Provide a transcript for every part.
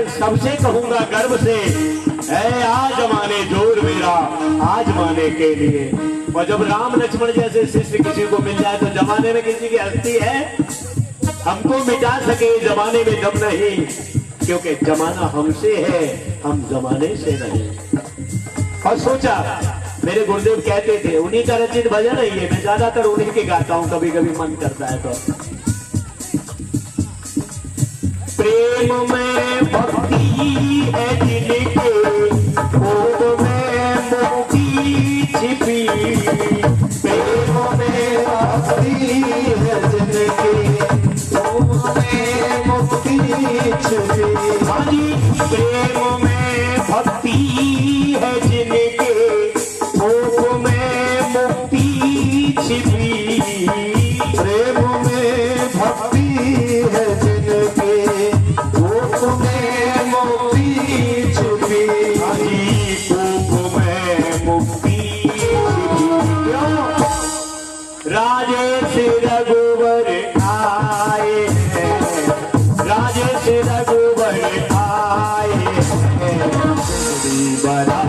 सबसे कहूंगा गर्व से, है आज माने जोर मेरा आज माने के लिए। और जब राम लक्ष्मण जैसे शिष्य किसी को मिल जाए तो जमाने में किसी की हस्ती है हमको मिटा सके, जमाने में दम नहीं, क्योंकि जमाना हमसे है, हम जमाने से नहीं। और सोचा, मेरे गुरुदेव कहते थे, उन्हीं का रचित भजन है ये, मैं ज्यादातर उन्हीं के गाता हूं, कभी कभी मन करता है तो। प्रेम में भक्ति है जिनके, भोग में मुक्ति छिपी। प्रेम में भक्ति है जिनके, भोग में मुक्ति छिपी। हाँ जी, प्रेम में भक्ति है जिनके, भोग में मुक्ति छिपी। प्रेम में भक्ति है जिनके, भोग में मुक्ति छिपी। भोग में मुक्ति छिपी। राजेश रघुवर आए हैं, राजेश रघुवर आए हैं, बड़ा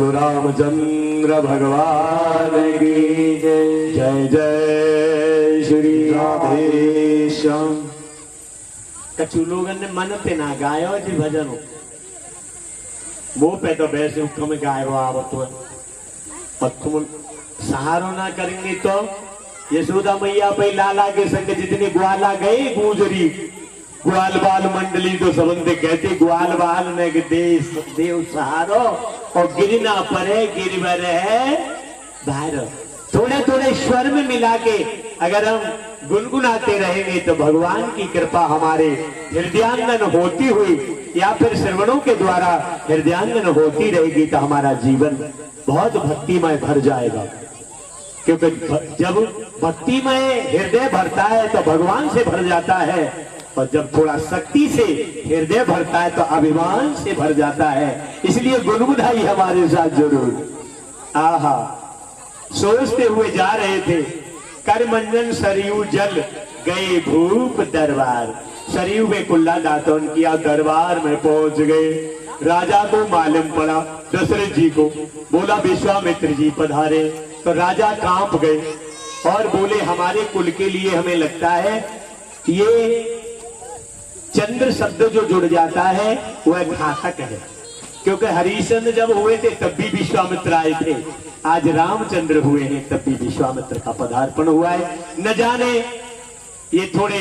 रामचंद्र भगवान की जय। जय जय श्री राधेश्याम। कछु लोगन ने मन पे ना गायो जी भजन, वो पे तो वैसे हुक्म गायो आवत है, और तुम सहारो ना करेंगे तो यशोदा मैया पे लाला के संग जितने ग्वाला गए गुजरी, ग्वाल बाल मंडली तो सबंदे कहते, ग्वाल बाल में देश देव सहारो और गिरना परे गिरवर है भारो। थोड़े थोड़े स्वर में मिला के अगर हम गुनगुनाते रहेंगे तो भगवान की कृपा हमारे हृदयांगन होती हुई या फिर श्रवणों के द्वारा हृदयांगन होती रहेगी तो हमारा जीवन बहुत भक्तिमय भर जाएगा। क्योंकि जब भक्तिमय हृदय भरता है तो भगवान से भर जाता है, और जब थोड़ा शक्ति से हृदय भरता है तो अभिमान से भर जाता है। इसलिए गुनगुनाई हमारे साथ जरूर। आहा, सोचते हुए जा रहे थे, कर मंजन सरयू जल गए भूप दरबार। सरयू में कुल्ला दातन किया, दरबार में पहुंच गए। राजा को मालूम पड़ा, दशरथ जी को बोला विश्वामित्र जी पधारे, तो राजा कांप गए और बोले हमारे कुल के लिए हमें लगता है ये चंद्र शब्द जो जुड़ जाता है वह घातक है, क्योंकि हरिश्चंद्र जब हुए थे तब भी विश्वामित्र आए थे, आज रामचंद्र हुए हैं तब भी विश्वामित्र का पदार्पण हुआ है। न जाने ये थोड़े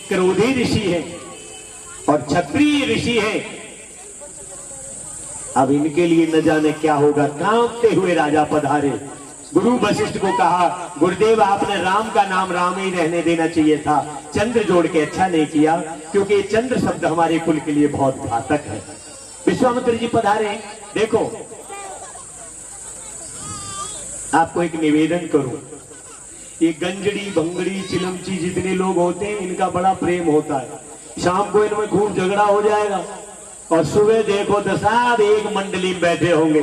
क्रोधी ऋषि हैं और क्षत्रिय ऋषि हैं, अब इनके लिए न जाने क्या होगा। कांपते हुए राजा पधारे, गुरु वशिष्ठ को कहा गुरुदेव आपने राम का नाम राम ही रहने देना चाहिए था, चंद्र जोड़ के अच्छा नहीं किया, क्योंकि चंद्र शब्द हमारे कुल के लिए बहुत घातक है। विश्वामित्र जी पधारे। देखो आपको एक निवेदन करूं, ये गंजड़ी भंगड़ी चिलमची जितने लोग होते हैं इनका बड़ा प्रेम होता है, शाम को इनमें खूब झगड़ा हो जाएगा और सुबह देखो तो सब एक मंडली में बैठे होंगे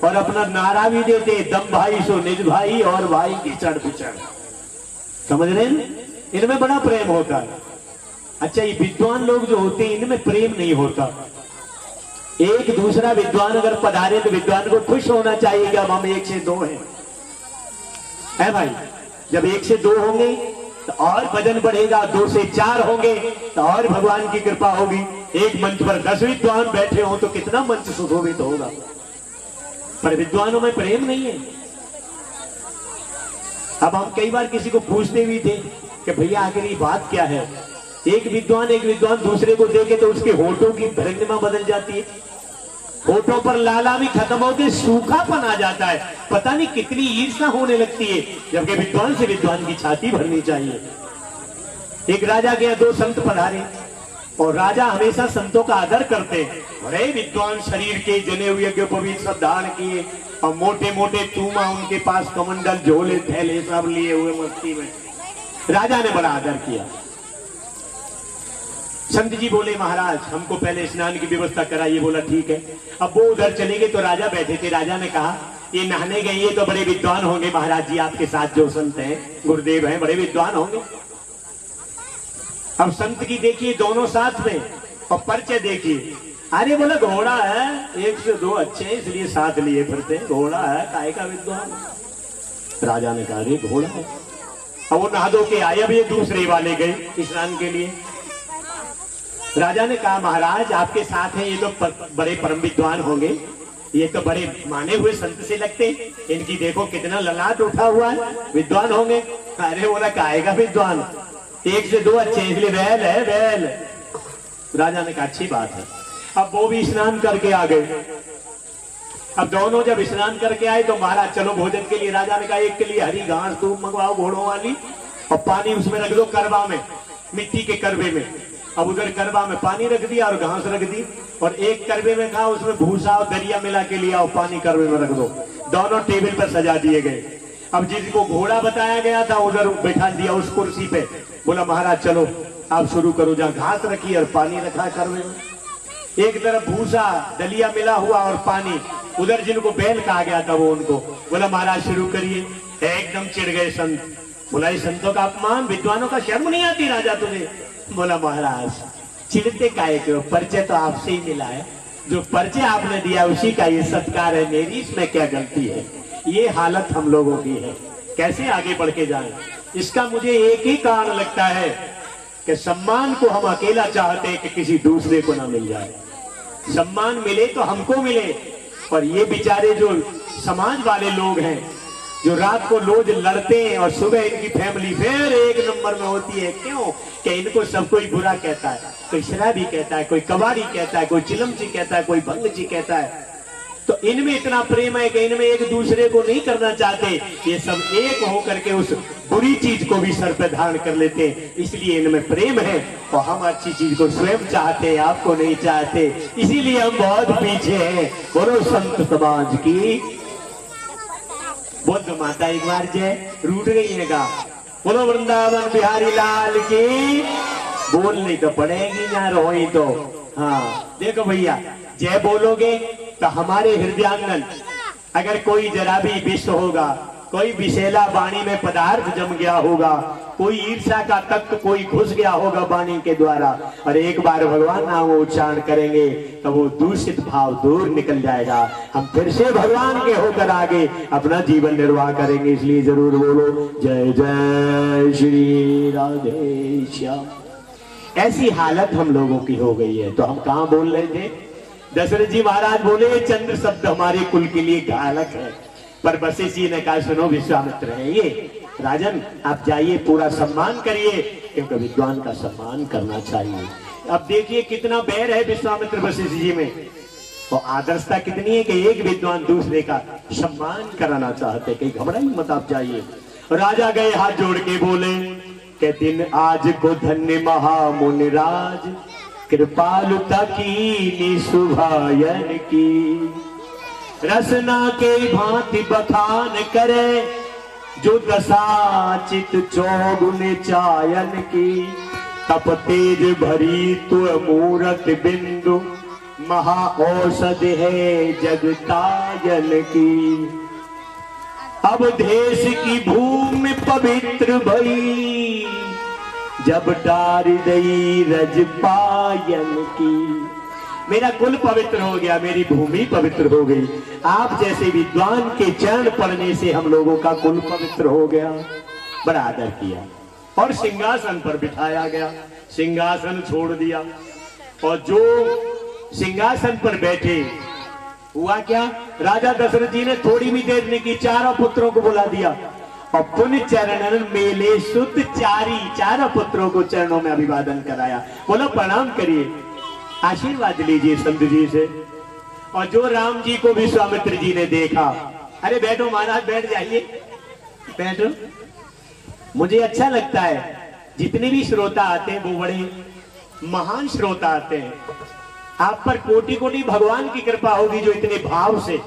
और अपना नारा भी देते, दम भाई सो निज भाई और भाई की चढ़ पिचड़। समझ रहे हैं, इनमें बड़ा प्रेम होता है। अच्छा, ये विद्वान लोग जो होते हैं इनमें प्रेम नहीं होता। एक दूसरा विद्वान अगर पधारे तो विद्वान को खुश होना चाहिए कि अब हम 1 से 2 हैं, है भाई। जब 1 से 2 होंगे तो और वजन बढ़ेगा, 2 से 4 होंगे तो और भगवान की कृपा होगी। एक मंच पर 10 विद्वान बैठे हो तो कितना मंच सुशोभित होगा, पर विद्वानों में प्रेम नहीं है। अब हम कई बार किसी को पूछते भी थे कि भैया आखिर ये बात क्या है, एक विद्वान दूसरे को देखे तो उसके होठों की भंगिमा बदल जाती है, होठों पर लाला भी खत्म होकर सूखापन आ जाता है, पता नहीं कितनी ईर्ष्या होने लगती है, जबकि विद्वान से विद्वान की छाती भरनी चाहिए। एक राजा के यहाँ 2 संत पधारे और राजा हमेशा संतों का आदर करते हैं। बड़े विद्वान शरीर के जने हुए के पवित्र सब धारण किए और मोटे मोटे तूमा उनके पास, कमंडल, झोले, थैले सब लिए हुए मस्ती में। राजा ने बड़ा आदर किया। संत जी बोले महाराज हमको पहले स्नान की व्यवस्था कराइए। बोला ठीक है। अब वो उधर चले गए तो राजा बैठे थे। राजा ने कहा ये नहाने गए, ये तो बड़े विद्वान होंगे महाराज जी, आपके साथ जो संत हैं, गुरुदेव हैं, बड़े विद्वान होंगे। अब संत की देखिए दोनों साथ में और परिचय देखिए। अरे बोला घोड़ा है, 1 से 2 अच्छे हैं इसलिए साथ लिए फिरते, घोड़ा है काहे का विद्वान। राजा ने कहा अरे घोड़ा है। अब वो नहा धो के आए, अब ये दूसरे वाले गए स्नान के लिए। राजा ने कहा महाराज आपके साथ हैं ये तो बड़े परम विद्वान होंगे, ये तो बड़े माने हुए संत से लगते, इनकी देखो कितना ललाट उठा हुआ है, विद्वान होंगे। अरे बोला काहे का विद्वान, 1 से 2 अच्छे इसलिए बैल है बैल। राजा ने कहा अच्छी बात है। अब वो भी स्नान करके आ गए। अब दोनों जब स्नान करके आए तो महाराज चलो भोजन के लिए। राजा ने कहा एक के लिए हरी घास तुम मंगवाओ घोड़ों वाली और पानी उसमें रख दो करवा में, मिट्टी के करवे में। अब उधर करवा में पानी रख दिया और घास रख दी और एक करवे में कहा उसमें भूसा और दरिया मिला के लिया और पानी करवे में रख दो। दोनों टेबल पर सजा दिए गए। अब जिसको घोड़ा बताया गया था उधर बैठा दिया उस कुर्सी पे। बोला महाराज चलो आप शुरू करो। जहाँ घास रखी और पानी रखा करवे में, एक तरफ भूसा दलिया मिला हुआ और पानी, उधर जिनको बैल कहा गया था वो उनको। बोला महाराज शुरू करिए। एकदम चिढ़ गए संत। बोला ये संतों का अपमान, विद्वानों का शर्म नहीं आती राजा तुझे। बोला महाराज चिढ़ते काहे क्यों, परिचय तो आपसे ही मिला है, जो परिचय आपने दिया उसी का ये सत्कार है, मेरी इसमें क्या गलती है। ये हालत हम लोगों की है, कैसे आगे बढ़ के जाएं। इसका मुझे एक ही कारण लगता है कि सम्मान को हम अकेला चाहते हैं कि किसी दूसरे को ना मिल जाए। सम्मान मिले तो हमको मिले। और ये बेचारे जो समाज वाले लोग हैं जो रात को रोज लड़ते हैं और सुबह इनकी फैमिली फिर 1 नंबर में होती है, क्यों कि इनको सब कोई बुरा कहता है, कोई शराबी कहता है, कोई कबाड़ी कहता है, कोई चिलमची कहता है, कोई भंगची कहता है। तो इनमें इतना प्रेम है कि इनमें एक दूसरे को नहीं करना चाहते, ये सब एक होकर के उस बुरी चीज को भी सर पे धारण कर लेते हैं। इसलिए इनमें प्रेम है और हम अच्छी चीज को स्वयं चाहते हैं, आपको नहीं चाहते, इसीलिए हम बहुत पीछे हैं। बोलो संत समाज की बुद्ध माता एक बार जय रूठ गई है गा। बोलो वृंदावन बिहारी लाल की। बोलनी तो पड़ेगी ना, रोई तो। हाँ देखो भैया जय बोलोगे तो हमारे हृदयांगन अगर कोई जरा भी विष होगा, कोई विषैला वाणी में पदार्थ जम गया होगा, कोई ईर्ष्या का तत्व कोई घुस गया होगा वाणी के द्वारा, और एक बार भगवान नाम उच्चारण करेंगे तो वो दूषित भाव दूर निकल जाएगा। हम फिर से भगवान के होकर आगे अपना जीवन निर्वाह करेंगे। इसलिए जरूर बोलो जय जय श्री राधे श्याम। ऐसी हालत हम लोगों की हो गई है। तो हम कहाँ बोल रहे थे? दशरथ जी महाराज बोले चंद्र शब्द हमारे कुल के लिए घातक है, पर वशिष्ठ जी ने कहा सुनो विश्वामित्र है ये, राजन आप जाइए पूरा सम्मान करिए, क्योंकि विद्वान का सम्मान करना चाहिए। अब देखिए कितना बैर है विश्वामित्र वशिष्ठ जी में, और आदर्शता कितनी है कि एक विद्वान दूसरे का सम्मान कराना चाहते। कहीं घबराइए मत, आप जाइए। राजा गए हाथ जोड़ के बोले के दिन आज को धन्य महामुनिराज, कृपालुता की सुभायन की, रसना के भांति बखान करे, जो दशा चित चौगुन चायन की, तप तेज भरी तु मूरत बिंदु, महा औषध है जगतायन की। अब देश की भूमि पवित्र भई, जब डार दई रज पायन की। मेरा कुल पवित्र हो गया, मेरी भूमि पवित्र हो गई। आप जैसे विद्वान के चरण पड़ने से हम लोगों का कुल पवित्र हो गया। बड़ा आदर किया और सिंहासन पर बिठाया गया। सिंहासन छोड़ दिया और जो सिंहासन पर बैठे, हुआ क्या, राजा दशरथ जी ने थोड़ी भी देर नहीं की, चारों पुत्रों को बुला दिया और पुण्य चरणन मेले शुद्ध चारी, चारों पुत्रों को चरणों में अभिवादन कराया। बोलो प्रणाम करिए, आशीर्वाद लीजिए संत जी से। और जो राम जी को विश्वामित्र जी ने देखा, अरे बैठो महाराज, बैठ जाइए, बैठो। मुझे अच्छा लगता है जितने भी श्रोता आते हैं वो बड़े महान श्रोता आते हैं। आप पर कोटि कोटि भगवान की कृपा होगी जो इतने भाव से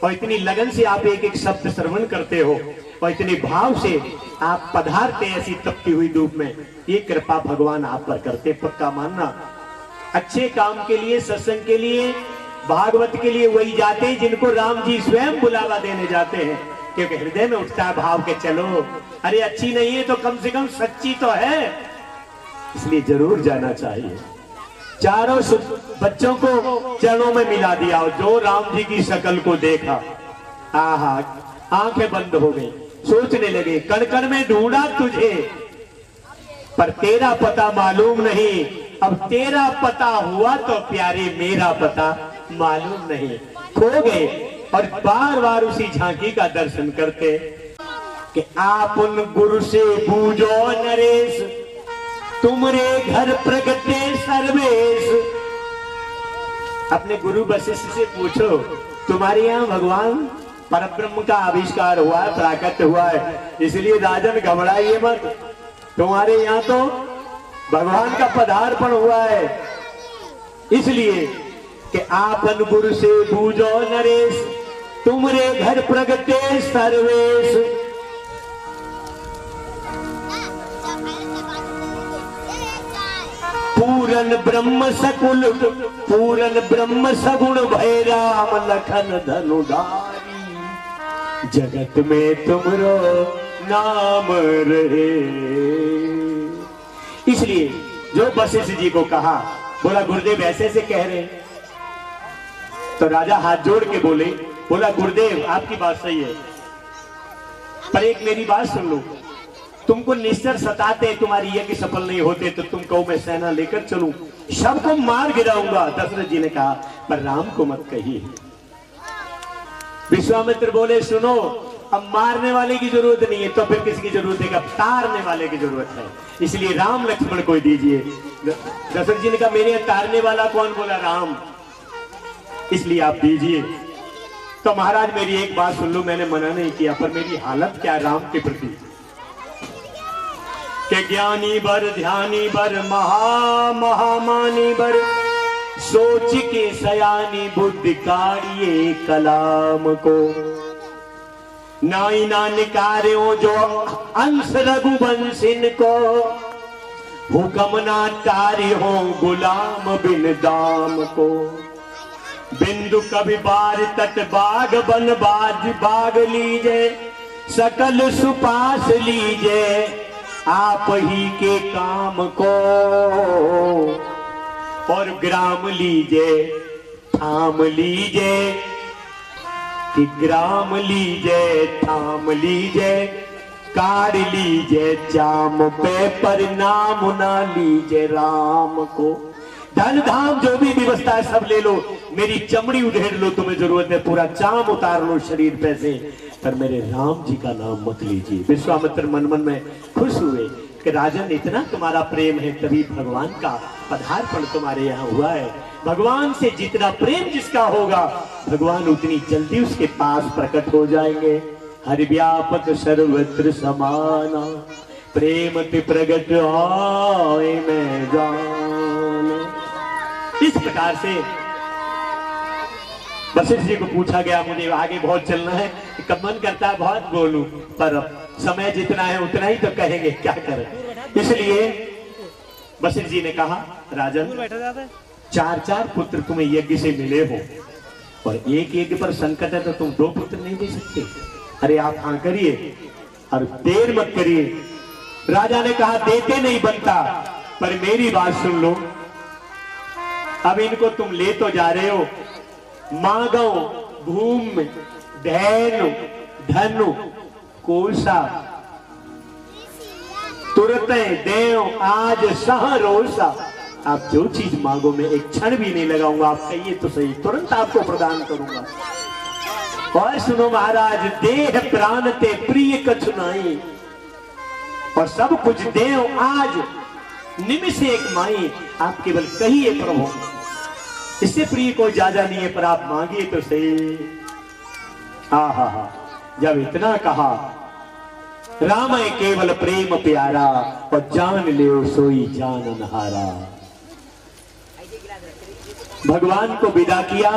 और इतनी लगन से आप एक एक शब्द श्रवण करते हो और इतने भाव से आप पधारते ऐसी तपती हुई धूप में। ये कृपा भगवान आप पर करते, पक्का मानना। अच्छे काम के लिए, सत्संग के लिए, भागवत के लिए वही जाते हैं जिनको राम जी स्वयं बुलावा देने जाते हैं, क्योंकि हृदय में उठता है भाव के चलो, अरे अच्छी नहीं है तो कम से कम सच्ची तो है, इसलिए जरूर जाना चाहिए। चारों बच्चों को चरणों में मिला दिया और जो राम जी की शक्ल को देखा, आहा, आंखें बंद हो गई, सोचने लगे कण कण में ढूंढा तुझे पर तेरा पता मालूम नहीं, अब तेरा पता हुआ तो प्यारे मेरा पता मालूम नहीं। खो गए और बार बार उसी झांकी का दर्शन करते कि आप उन गुरु से बूझो नरेश, तुमरे घर प्रगटे सर्वेश। अपने गुरु वशिष्ठ से पूछो, तुम्हारे यहाँ भगवान परब्रह्म का आविष्कार हुआ है, प्राकट्य हुआ है, इसलिए राजन घबराइए मत, तुम्हारे यहाँ तो भगवान का पदार्पण हुआ है। इसलिए कि आपन गुरु से बूझो नरेश, तुमरे घर प्रगटे सर्वेश। पूरन ब्रह्म सकुल, पूरन ब्रह्म सगुण भय राम लखन धनुधारी, जगत में तुमरो नाम रहे। इसलिए जो वशिष्ठ जी को कहा, बोला गुरुदेव ऐसे से कह रहे, तो राजा हाथ जोड़ के बोले, बोला गुरुदेव आपकी बात सही है, पर एक मेरी बात सुन लो, तुमको निश्चर सताते, तुम्हारी यज्ञ सफल नहीं होते तो तुम कहो मैं सेना लेकर चलूं, सबको मार गिराऊंगा। दशरथ जी ने कहा पर राम को मत कहिए। विश्वामित्र बोले सुनो, अब मारने वाले की जरूरत नहीं है तो फिर किसकी जरूरत है, अब तारने वाले की जरूरत है, इसलिए राम लक्ष्मण को दीजिए। दशरथ जी ने कहा मेरे तारने वाला कौन, बोला राम, इसलिए आप दीजिए। तो महाराज मेरी एक बात सुन लो, मैंने मना नहीं किया, पर मेरी हालत क्या है राम के प्रति, के ज्ञानी बर ध्यानी बर महामानी बर, सोच के सयानी बुद्धि काढ़िए कलाम को, नाई ना निकार्यो जो अंश रघुवंशिन को, हुक्म ना तारी हो गुलाम बिन दाम को, बिंदु कभी बार तट बाग बन बाग लीजे, सकल सुपास लीजे आप ही के काम को, और ग्राम लीजे थाम लीजे, कि ग्राम लीजे थाम लीजे, कार लीजे चाम पे पर नाम ना लीजे राम को। धन धाम जो भी व्यवस्था है सब ले लो, मेरी चमड़ी उधेड़ लो, तुम्हें जरूरत है पूरा चाम उतार लो शरीर पे से, पर मेरे राम जी का नाम मत लीजिए। विश्वामित्र मन मन में खुश हुए कि राजन इतना तुम्हारा प्रेम है तभी भगवान का पदार्पण तुम्हारे यहाँ हुआ है। भगवान से जितना प्रेम जिसका होगा भगवान उतनी जल्दी उसके पास प्रकट हो जाएंगे। हरि व्यापक सर्वत्र समाना, प्रेम ते प्रगट आए मैं जान। इस प्रकार से वशिष्ठ जी को पूछा गया, मुझे आगे बहुत चलना है, कब मन करता है बहुत बोलूं, पर समय जितना है उतना ही तो कहेंगे, क्या करें। इसलिए वशिष्ठ जी ने कहा राजन, चार चार पुत्र तुम्हें यज्ञ से मिले हो और एक यज्ञ पर संकट है तो तुम 2 पुत्र नहीं दे सकते। अरे आप हाँ करिए और देर मत करिए। राजा ने कहा देते नहीं बनता, पर मेरी बात सुन लो, अब इनको तुम ले तो जा रहे हो, मागो भूमि धैनु धनु कोसा तुरते देव आज सहरोसा। आप जो चीज मांगो मैं एक क्षण भी नहीं लगाऊंगा, आप कहिए तो सही, तुरंत आपको प्रदान करूंगा। और सुनो महाराज, देह प्राण ते प्रिय कछु नाई, और सब कुछ देव आज निमिष एक माई। आप केवल कहिए प्रभु, इससे प्रिय कोई ज्यादा नहीं है, पर आप मांगिए तो सही। हा जब इतना कहा, राम है केवल प्रेम प्यारा, और जान ले सोई जान अनहारा। भगवान को विदा किया।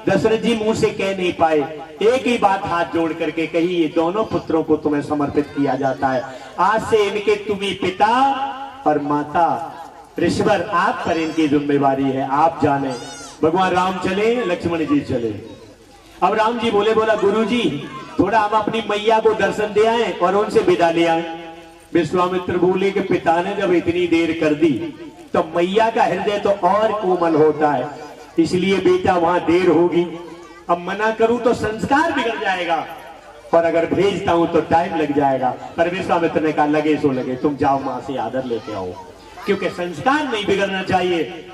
दशरथ जी मुंह से कह नहीं पाए, एक ही बात हाथ जोड़ करके कही, ये दोनों पुत्रों को तुम्हें समर्पित किया जाता है। आज से इनके तुम्ही पिता और माता, ऋषवर आप पर इनकी जिम्मेवारी है, आप जाने। भगवान राम चले, लक्ष्मण जी चले। अब राम जी बोला गुरुजी थोड़ा हम अपनी मैया को दर्शन दे आए और उनसे विदा ले आए। विश्वामित्र बोले कि पिता ने जब इतनी देर कर दी तो मैया का हृदय तो और कोमल होता है, इसलिए बेटा वहां देर होगी। अब मना करूं तो संस्कार बिगड़ जाएगा, और अगर भेजता हूं तो टाइम लग जाएगा। पर विश्वामित्र ने कहा लगे सो लगे, तुम जाओ मां से आदर लेके आओ, क्योंकि संस्कार नहीं बिगड़ना चाहिए।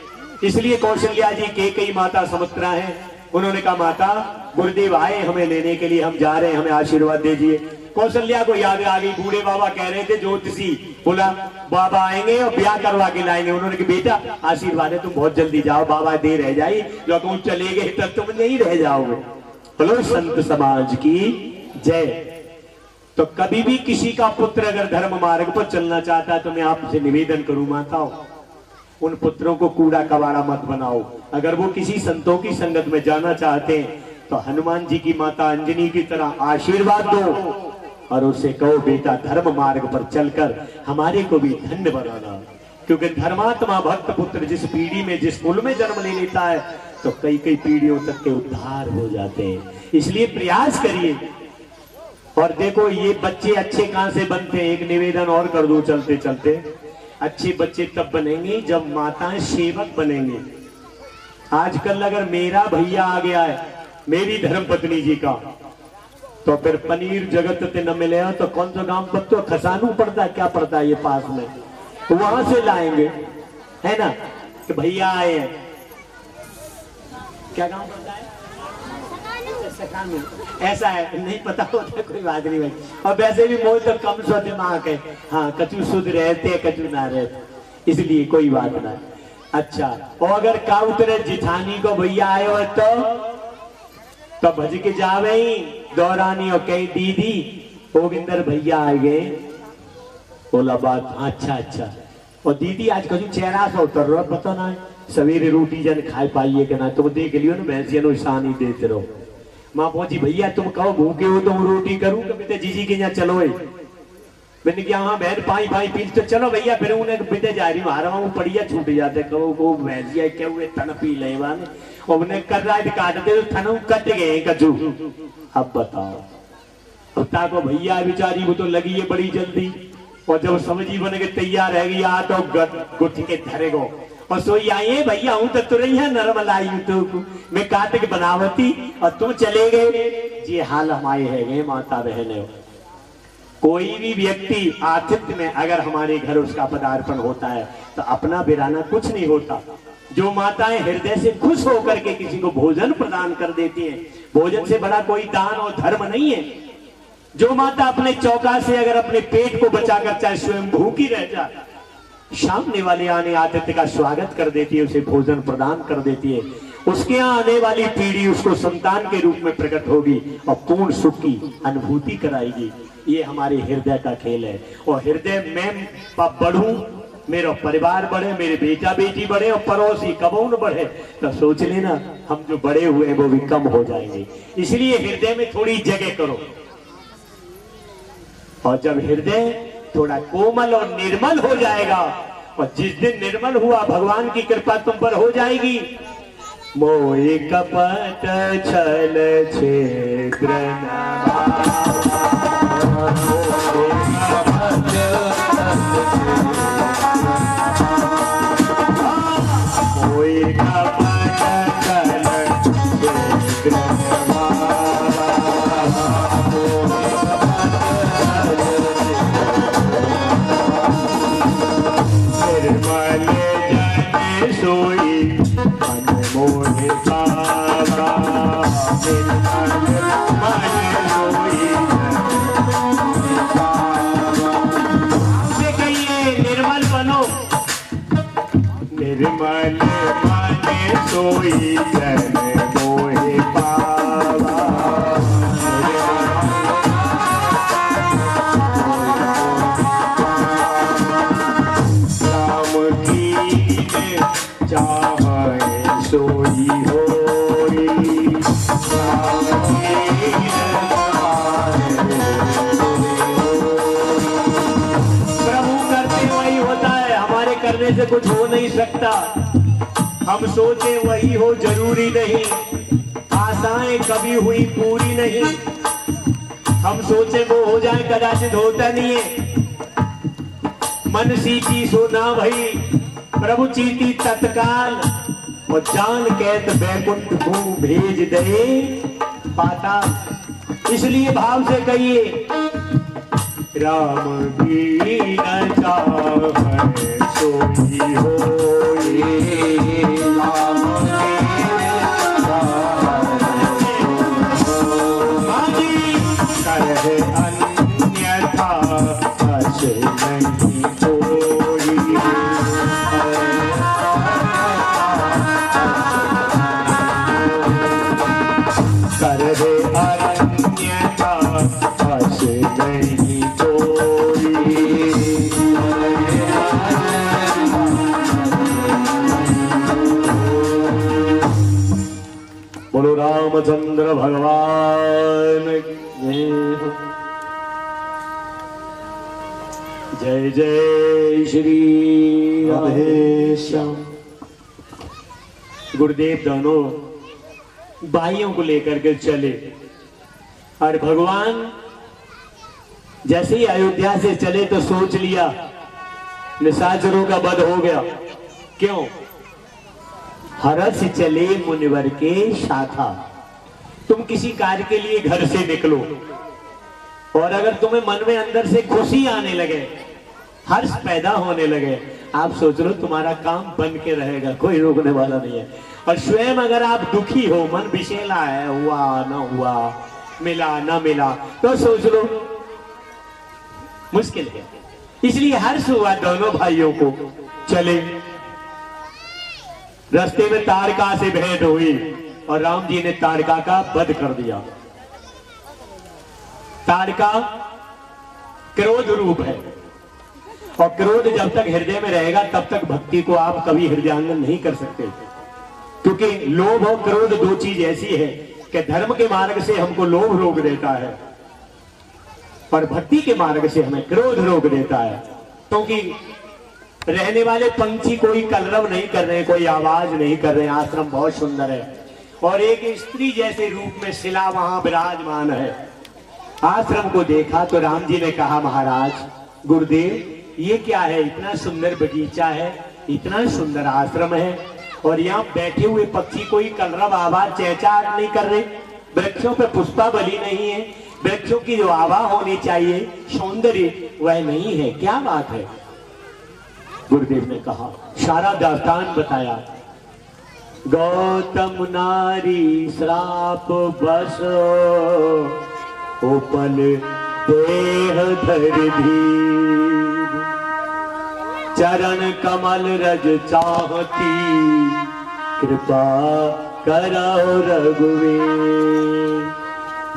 इसलिए कौशल्या जी के कई माता सुमित्रा है, उन्होंने कहा माता गुरुदेव आए हमें लेने के लिए, हम जा रहे हैं, हमें आशीर्वाद दीजिए। कौशल्या को याद आ गई, बूढ़े बाबा कह रहे थे ज्योतिषी, बोला बाबा आएंगे और ब्याह करवा के लाएंगे। उन्होंने कहा बेटा आशीर्वाद है, तुम बहुत जल्दी जाओ, बाबा देर रह जाए, जो तुम चले गए तब तुम नहीं रह जाओगे। बोलो संत समाज की जय। तो कभी भी किसी का पुत्र अगर धर्म मार्ग पर चलना चाहता है तो मैं आपसे निवेदन करूं माताओं, उन पुत्रों को कूड़ा कबाड़ा मत बनाओ। अगर वो किसी संतों की संगत में जाना चाहते हैं तो हनुमान जी की माता अंजनी की तरह आशीर्वाद दो और उससे कहो बेटा धर्म मार्ग पर चलकर हमारे को भी धन्य बनाना। क्योंकि धर्मात्मा भक्त पुत्र जिस पीढ़ी में, जिस कुल में जन्म ले लेता है तो कई कई पीढ़ियों तक के उद्धार हो जाते हैं। इसलिए प्रयास करिए। और देखो ये बच्चे अच्छे कहां से बनते हैं, एक निवेदन और कर दो चलते चलते, अच्छे बच्चे तब बनेंगे जब माताएं सेवक बनेंगे। आजकल अगर मेरा भैया आ गया है, मेरी धर्म पत्नी जी का, तो फिर पनीर जगत ते न मिले तो कौन सा गांव पत्तो खसानू पड़ता है, क्या पड़ता है ये पास में, तो वहां से लाएंगे, है ना, कि भैया आए हैं। क्या गांव पड़ता है? ऐसा है, नहीं पता होता, कोई बात नहीं भाई। और वैसे भी मोह तो कम सो दिमाग है, हाँ कचू शुद्ध रहते कचू ना रहते, इसलिए कोई बात ना। अच्छा, और अगर का उतरे जिठानी को भैया आए हो तो भज के जावे दौरानी और कही दीदी गोविंदर भैया आ गए। बोला बात अच्छा अच्छा। और दीदी आज कभी चेहरा सा उतर रहा पता ना, सवेरे रोटी जन खाए पाइए कि ना, तुम देख लियो ना भैंसिया नो शानी देते रहो। माँ पहुंची भैया तुम कहो भूखे हो तो रोटी करूं, कभी जीजी के यहाँ चलो। मैंने कहा हाँ बहन पाई पाई पी तो चलो भैया, फिर उन्हें बिते जा रही हूँ, वो पड़िया छूट जाते, कहो वो भैंसिया क्या हुए थन पी ले वाले, और उन्हें कर रहा है काटते तो थन कट गए कचू। अब बताओ उता को भैया बेचारी वो तो लगी है बड़ी जल्दी, और जब समझी बने के तैयार है आ तो गुठ के धरेगो और सोई आइए भैया हूं तो तुरैया नरमल आई तो मैं काट के बनावती और तुम चले गए। जी हाल हमारे है माता बहने। कोई भी व्यक्ति आतिथ्य में अगर हमारे घर उसका पदार्पण होता है तो अपना बिराना कुछ नहीं होता। जो माताएं हृदय से खुश होकर के किसी को भोजन प्रदान कर देती हैं, भोजन से बड़ा कोई दान और धर्म नहीं है। जो माता अपने चौका से अगर अपने पेट को बचाकर चाहे स्वयं भूखी रह जाए, सामने वाले आने आतिथ्य का स्वागत कर देती है, उसे भोजन प्रदान कर देती है, उसके यहाँ आने वाली पीढ़ी उसको संतान के रूप में प्रकट होगी और पूर्ण सुख की अनुभूति कराएगी। ये हमारे हृदय का खेल है। और हृदय में बढ़ूं, मेरा परिवार बढ़े, मेरे बेटा बेटी बढ़े और पड़ोसी कबून बढ़े, तो सोच लेना हम जो बड़े हुए हैं वो भी कम हो जाएंगे। इसलिए हृदय में थोड़ी जगह करो। और जब हृदय थोड़ा कोमल और निर्मल हो जाएगा, और जिस दिन निर्मल हुआ भगवान की कृपा तुम पर हो जाएगी। मोहि कपट छल छिद्र मन सोई जन मोहे पावा। राम की चाहे सोई होई, राम की प्रभु करते वही होता है, हमारे करने से कुछ हो नहीं सकता। हम सोचे वही हो जरूरी नहीं, आशाएं कभी हुई पूरी नहीं। हम सोचे वो हो जाए कदाचित होता नहीं है। मन सीती सो ना भई, प्रभु चीती तत्काल। और जान कहत बैकुंठ को भेज दे पाताल। इसलिए भाव से कहिए, राम भी न चाहे सोई होई, राम करे अन्यथा हस नहीं कोई। करे अन्यथा हस नहीं कोई। बोलो रामचंद्र भगवान जय जय श्री राधेश्याम। गुरुदेव दोनों भाइयों को लेकर के चले और भगवान जैसे ही अयोध्या से चले तो सोच लिया निशाचरों का वध हो गया। क्यों? हरस चले मुनिवर के शाखा। तुम किसी कार्य के लिए घर से निकलो और अगर तुम्हें मन में अंदर से खुशी आने लगे, हर्ष पैदा होने लगे, आप सोच लो तुम्हारा काम बन के रहेगा, कोई रोकने वाला नहीं है। और स्वयं अगर आप दुखी हो, मन विषेला है, हुआ ना हुआ, मिला ना मिला, तो सोच लो मुश्किल है। इसलिए हर्ष हुआ दोनों भाइयों को। चले, रास्ते में तारका से भेंट हुई और राम जी ने तारका का वध कर दिया। तारका क्रोध रूप है और क्रोध जब तक हृदय में रहेगा तब तक भक्ति को आप कभी हृदयांगम नहीं कर सकते। क्योंकि लोभ और क्रोध दो चीज ऐसी है कि धर्म के मार्ग से हमको लोभ रोक देता है और भक्ति के मार्ग से हमें क्रोध रोक देता है। क्योंकि रहने वाले पंछी कोई कलरव नहीं कर रहे, कोई आवाज नहीं कर रहे। आश्रम बहुत सुंदर है और एक स्त्री जैसे रूप में शिला वहां विराजमान है। आश्रम को देखा तो राम जी ने कहा, महाराज गुरुदेव ये क्या है? इतना सुंदर बगीचा है, इतना सुंदर आश्रम है और यहाँ बैठे हुए पक्षी कोई कलरव आवाज चहचहाट नहीं कर रहे। वृक्षों पे पुष्पावली नहीं है, वृक्षों की जो आभा होनी चाहिए सौंदर्य वह नहीं है, क्या बात है? गुरुदेव ने कहा, सारा दास्तान बताया। गौतम नारी श्राप बस उपल देह धर धीर, चरण कमल रज चाहती कृपा करो रघुवीर।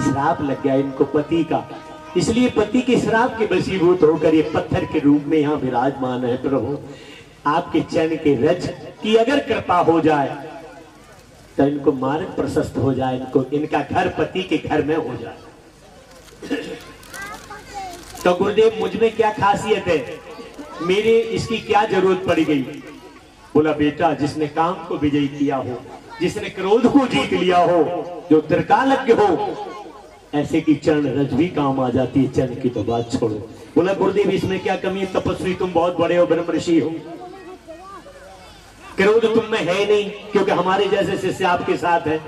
श्राप लग गया इनको पति का, इसलिए पति के श्राप के वशीभूत होकर ये पत्थर के रूप में यहाँ विराजमान है। प्रभु आपके चरण के रज की अगर कृपा हो जाए तो इनको मार्ग प्रशस्त हो जाए, इनको इनका घर पति के घर में हो जाए। तो गुरुदेव मुझ में क्या खासियत है, मेरे इसकी क्या जरूरत पड़ गई? बोला, बेटा जिसने काम को विजयी किया हो, जिसने क्रोध को जीत लिया हो, जो त्रिकालज्ञ हो, ऐसे की चरण रज भी काम आ जाती है, चरण की तो बात छोड़ो। बोला, गुरुदेव इसमें क्या कमी है? तपस्वी तुम बहुत बड़े हो, ब्रह्म ऋषि हो, क्रोध तुम में है नहीं, क्योंकि हमारे जैसे शिष्य आपके साथ है।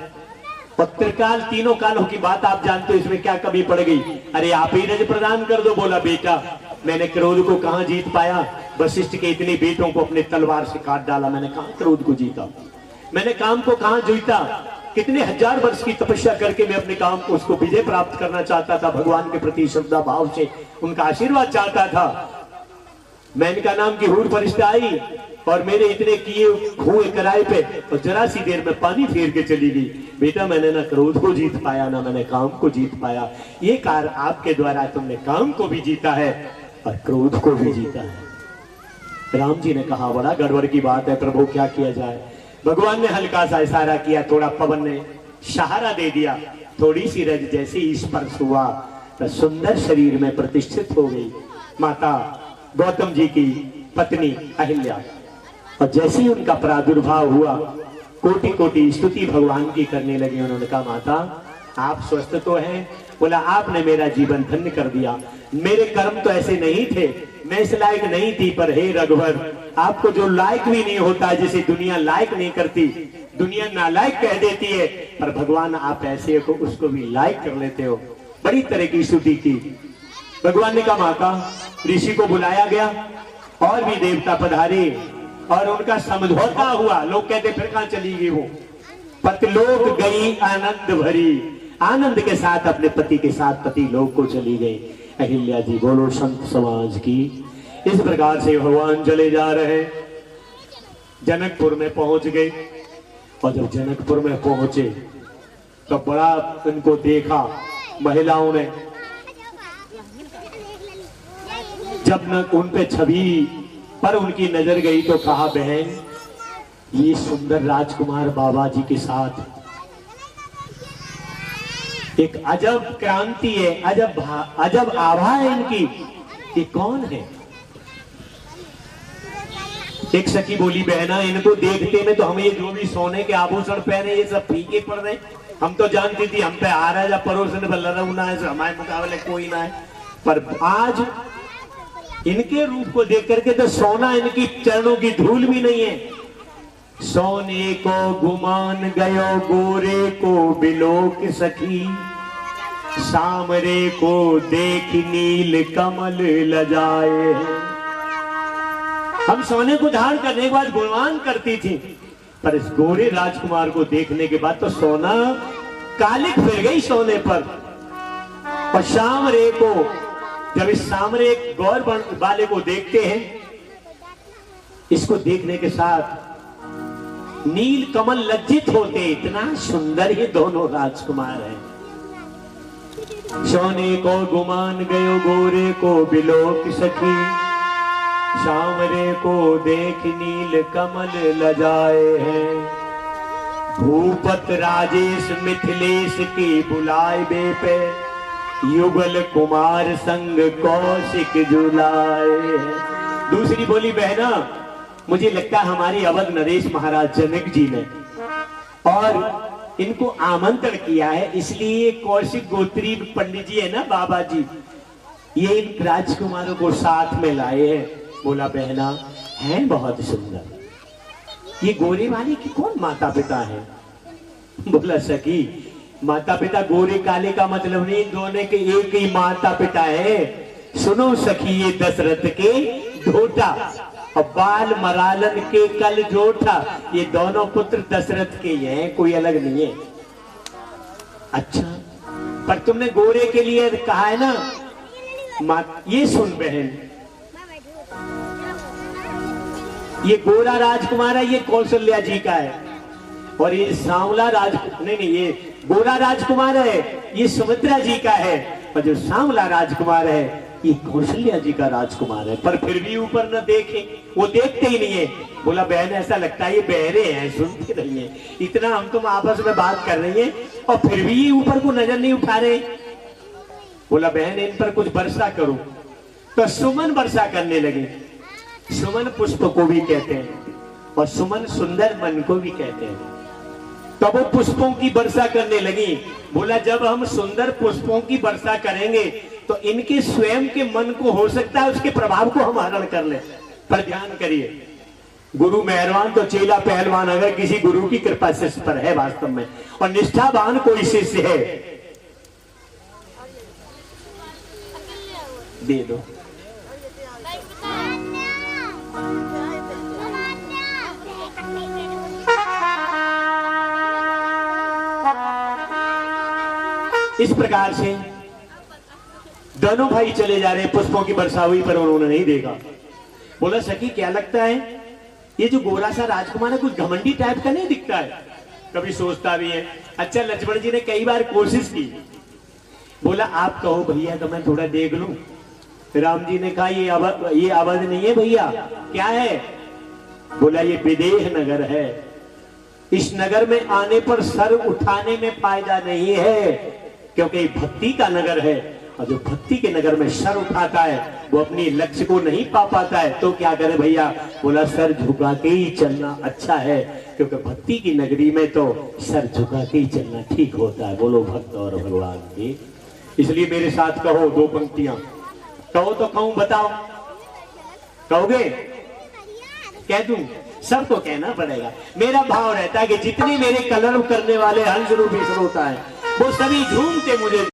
और त्रिकाल तीनों कालों की बात आप जानते हो, इसमें क्या कमी पड़ गई? अरे आप ही रज प्रदान कर दो। बोला, बेटा मैंने क्रोध को कहां जीत पाया? वशिष्ठ के इतने बेटों को अपने तलवार से काट डाला, मैंने कहां क्रोध को जीता? मैंने काम को कहां जीता? कितने हजार वर्ष की तपस्या करके मैं अपने काम को उसको विजय प्राप्त करना चाहता था, भगवान के प्रति श्रद्धा भाव से उनका आशीर्वाद चाहता था। मैं इनका नाम की हूर फरिश्ता आई और मेरे इतने किए हुए किराए पे और जरा सी देर में पानी फेर के चली गई। बेटा मैंने ना क्रोध को जीत पाया ना मैंने काम को जीत पाया। ये कार्य आपके द्वारा तुमने काम को भी जीता है और क्रोध को भी जीता है। राम जी ने कहा बड़ा गड़बड़ की बात है प्रभु, क्या किया जाए। भगवान ने हल्का सा इशारा किया, थोड़ा पवन ने सहारा दे दिया, थोड़ी सी रज जैसे ही स्पर्श हुआ तो सुंदर शरीर में प्रतिष्ठित हो गई माता गौतम जी की पत्नी अहिल्या। और जैसे ही उनका प्रादुर्भाव हुआ कोटि कोटि स्तुति भगवान की करने लगे। उन्होंने कहा माता आप स्वस्थ तो हैं? बोला आपने मेरा जीवन धन्य कर दिया, मेरे कर्म तो ऐसे नहीं थे, मैं इस लायक नहीं थी, पर हे रघुवर आपको जो लायक भी नहीं होता, जिसे दुनिया लायक नहीं करती, दुनिया नालायक कह देती है, पर भगवान आप ऐसे को उसको भी लायक कर लेते हो। बड़ी तरह की स्तुति की। भगवान ने कहा माता ऋषि को बुलाया गया और भी देवता पधारे और उनका समझौता हुआ। लोग कहते फिर कहां चली गई वो, पतिलोक गई आनंद भरी, आनंद के साथ अपने पति के साथ पति लोक को चली गई। अहिल्या जी बोलो संत समाज की। इस प्रकार से भगवान चले जा रहे, जनकपुर में पहुंच गए। और जब जनकपुर में पहुंचे तो बड़ा उनको देखा महिलाओं ने, जब न उन पे छवि पर उनकी नजर गई तो कहा बहन ये सुंदर राजकुमार बाबा जी के साथ एक अजब क्रांति है, अजब आभा है इनकी, ये कौन है? एक सखी बोली बहना इनको देखते में तो हमें जो भी सोने के आभूषण पहने ये सब फीके पड़ रहे, हम तो जानती थी हम पे आ रहा है या पड़ोसन बल्लरना है, हमारे मुकाबले कोई ना है, पर आज इनके रूप को देख करके तो सोना इनकी चरणों की धूल भी नहीं है। सोने को गुमान गयो गोरे को बिलोक सखी, सामरे को देख नील कमल लजाए। हम सोने को धारण करने के बाद गुणगान करती थी, पर इस गोरे राजकुमार को देखने के बाद तो सोना कालिक फिर गई सोने पर। और सामरे को, जब इस सामरे गौर वाले को देखते हैं, इसको देखने के साथ नील कमल लज्जित होते, इतना सुंदर ये दोनों राजकुमार हैं। सोने को गुमान गयो गोरे को बिलोक सखी, सामरे को देख नील कमल लजाए हैं। भूपत राजेश मिथिलेश की बुलाए बे पे, युगल कुमार संग कौशिक जुलाए हैं। दूसरी बोली बहना मुझे लगता है हमारी अवध नरेश महाराज जनक जी ने और इनको आमंत्रण किया है, इसलिए कौशिक गोत्री पंडित जी है ना बाबा जी, ये इन राजकुमारों को साथ में लाए हैं। बोला बहना है बहुत सुंदर, ये गोरे वाले की कौन माता पिता है? बोला सखी माता पिता गोरे काले का मतलब नहीं, दोनों के एक ही माता पिता है। सुनो सखी ये दशरथ के ढोटा और बाल मरालन के कल जोठा, ये दोनों पुत्र दशरथ के हैं, कोई अलग नहीं है। अच्छा पर तुमने गोरे के लिए कहा है ना, ये सुन बहन, ये गोरा राजकुमार है, ये कौशल्या जी का है, और ये सांवला नहीं, ये गोरा राजकुमार है, ये सुमित्रा जी का है, और जो सांवला राजकुमार है ये कौशल्या जी का राजकुमार है। पर फिर भी ऊपर न देखें, वो देखते ही नहीं है। बोला बहन ऐसा लगता है ये बहरे हैं, सुनते नहीं है, इतना हम तुम आपस में बात कर रही हैं और फिर भी ये ऊपर को नजर नहीं उठा रहे। बोला बहन इन पर कुछ वर्षा करो, तो सुमन वर्षा करने लगे। सुमन पुष्प को भी कहते हैं और सुमन सुंदर मन को भी कहते हैं। तब वो पुष्पों की वर्षा करने लगी। बोला जब हम सुंदर पुष्पों की वर्षा करेंगे तो इनके स्वयं के मन को हो सकता है उसके प्रभाव को हम हरण कर लें। पर ध्यान करिए, गुरु मेहरबान तो चेला पहलवान, अगर किसी गुरु की कृपा शिष्य पर है वास्तव में और निष्ठावान कोई शिष्य है, दे दो। इस प्रकार से दोनों भाई चले जा रहे हैं, पुष्पों की वर्षा हुई पर उन्होंने नहीं देखा। बोला सखी क्या लगता है? ये जो गोरा सा राजकुमार है कुछ घमंडी टाइप का नहीं दिखता है, कभी सोचता भी है। अच्छा, लक्ष्मण जी ने कई बार कोशिश की, बोला आप कहो भैया तो मैं थोड़ा देख लूं। राम जी ने कहा ये अवध नहीं है भैया, क्या है? बोला ये विदेह नगर है, इस नगर में आने पर सर उठाने में फायदा नहीं है, क्योंकि भक्ति का नगर है, और जो भक्ति के नगर में सर उठाता है वो अपनी लक्ष्य को नहीं पा पाता है। तो क्या करे भैया? बोला सर झुका के ही चलना अच्छा है, क्योंकि भक्ति की नगरी में तो सर झुका के ही चलना ठीक होता है। बोलो भक्त और भगवान की। इसलिए मेरे साथ कहो दो पंक्तियां, कहो तो कहूं, बताओ कहोगे? कह दूं? सबको कहना पड़ेगा। मेरा भाव रहता है कि जितने मेरे कलर करने वाले हंस रूपी श्रोता है वो सभी झूमते मुझे